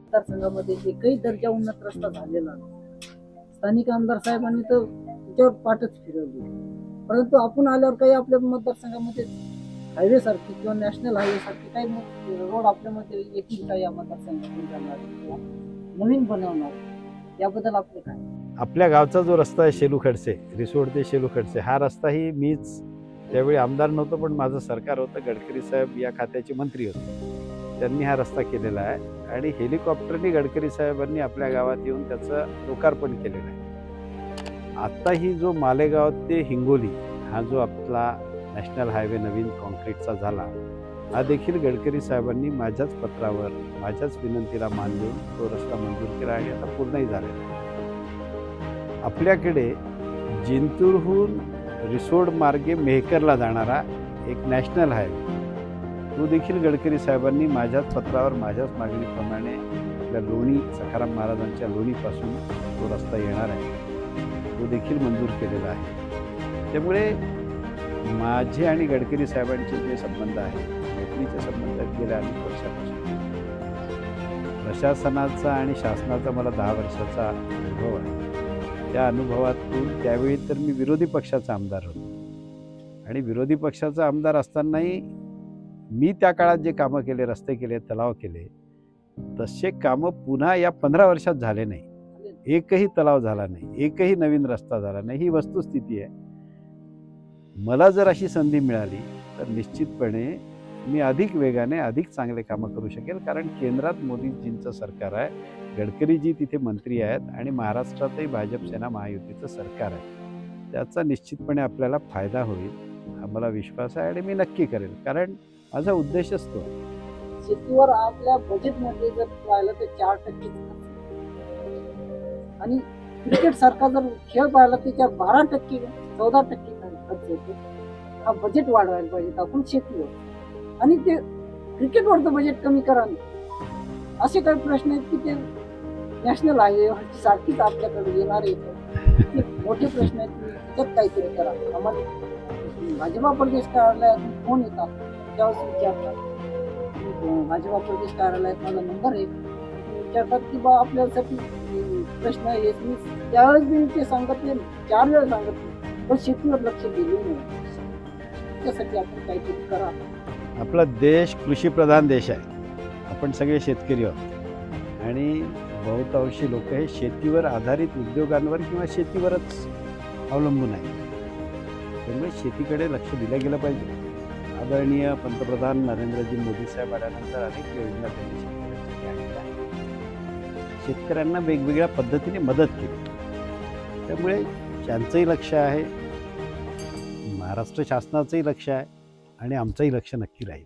मतदारसंघामध्ये एकही दर्जा उन्नत रस्ता झालेला नाही। स्थानिक आमदार साहेबांनी तर त्याच्यावर पाठच फिरवली, परंतु आपण आल्यावर काही आपल्या मतदारसंघामध्ये हायवे सारखी किंवा नॅशनल हायवे सारखी काही रोड आपल्यामध्ये येतील का? या मतदारसंघातून जाणार किंवा नवीन बनवणार, याबद्दल आपले काय? आपल्या गावचा जो रस्ता आहे शेलू खडसे, रिसोड ते शेलू खडसे, हा रस्ताही मीच त्यावेळी आमदार नव्हतो, पण माझं सरकार होतं, गडकरी साहेब या खात्याचे मंत्री होते, त्यांनी हा रस्ता केलेला आहे आणि हेलिकॉप्टरनी गडकरी साहेबांनी आपल्या गावात येऊन त्याचं लोकार्पण केलेलं आहे। आता ही जो मालेगाव ते हिंगोली हा जो आपला नॅशनल हायवे नवीन कॉन्क्रीटचा झाला, हा देखील गडकरी साहेबांनी माझ्याच पत्रावर माझ्याच विनंतीला मान देऊन तो रस्ता मंजूर केला आणि आता पूर्णही झालेला आहे। आपल्याकडे जिंतूरहून रिसोड मार्गे मेहकरला जाणारा एक नॅशनल हायवे, तो देखील गडकरी साहेबांनी माझ्याच पत्रावर माझ्याच मागणीप्रमाणे आपल्या लोणी सखाराम महाराजांच्या लोणीपासून तो रस्ता येणार आहे, तो देखील मंजूर केलेला आहे। त्यामुळे माझे आणि गडकरी साहेबांचे जे संबंध आहेत, मैत्रीचे संबंध आहेत गेल्या अनेक वर्षापासून। प्रशासनाचा आणि शासनाचा मला 10 वर्षाचा अनुभव आहे। त्या अनुभवातून त्यावेळी तर मी विरोधी पक्षाचा आमदार होतो आणि विरोधी पक्षाचा आमदार असतानाही मी त्या काळात जे कामं केले, रस्ते केले, तलाव केले, तसे कामं पुन्हा या 15 वर्षात झाले नाही। एकही तलाव झाला नाही, एकही नवीन रस्ता झाला नाही, ही वस्तुस्थिती आहे। मला जर अशी संधी मिळाली तर निश्चितपणे मी अधिक वेगाने अधिक चांगले कामं करू शकेल, कारण केंद्रात मोदीजींचं सरकार आहे, गडकरीजी तिथे मंत्री आहेत आणि महाराष्ट्रातही भाजप सेना महायुतीचं सरकार आहे। त्याचा निश्चितपणे आपल्याला फायदा होईल हा मला विश्वास आहे आणि मी नक्की करेल, कारण माझा उद्देशच तो आहे। शेतीवर आपल्या बजेटमध्ये जर पाहिलं तर 4% आणि क्रिकेट सारखा जर खेळ पाहिला त्याच्यावर 12% 14% खर्च होतो। हा बजेट वाढवायला पाहिजे आपण शेतीवर, आणि ते क्रिकेटवरचं बजेट कमी करा। असे काही प्रश्न आहेत की ते नॅशनल हायवे सारखीच आपल्याकडे येणार आहे, मोठे प्रश्न आहेत, त्याच्यात काहीतरी करा। आम्हाला भाजपा प्रदेश कार्यालयातून फोन येतात, त्यावेळेस विचारतात, भाजपा प्रदेश कार्यालयात माझा नंबर आहे, विचारतात की बा आपल्यासाठी प्रश्न आहे, त्यावेळेस मी ते सांगितले, 4 वेळा सांगितले, पण शेतीवर लक्ष दिले नाही। त्यासाठी आपण काहीतरी करा। आपला देश कृषीप्रधान देश आहे, आपण सगळे शेतकरी आहोत आणि बहुतांशी लोक हे शेतीवर आधारित उद्योगांवर किंवा शेतीवरच अवलंबून आहे। त्यामुळे शेतीकडे लक्ष दिलं गेलं पाहिजे। आदरणीय पंतप्रधान नरेंद्रजी मोदी साहेब आल्यानंतर अनेक योजना त्यांनी शेतकऱ्यांसाठी आणल्या आहेत, शेतकऱ्यांना वेगवेगळ्या पद्धतीने मदत केली, त्यामुळे त्यांचंही लक्ष आहे, महाराष्ट्र शासनाचंही लक्ष आहे आणि आमचंही लक्ष नक्की राहील।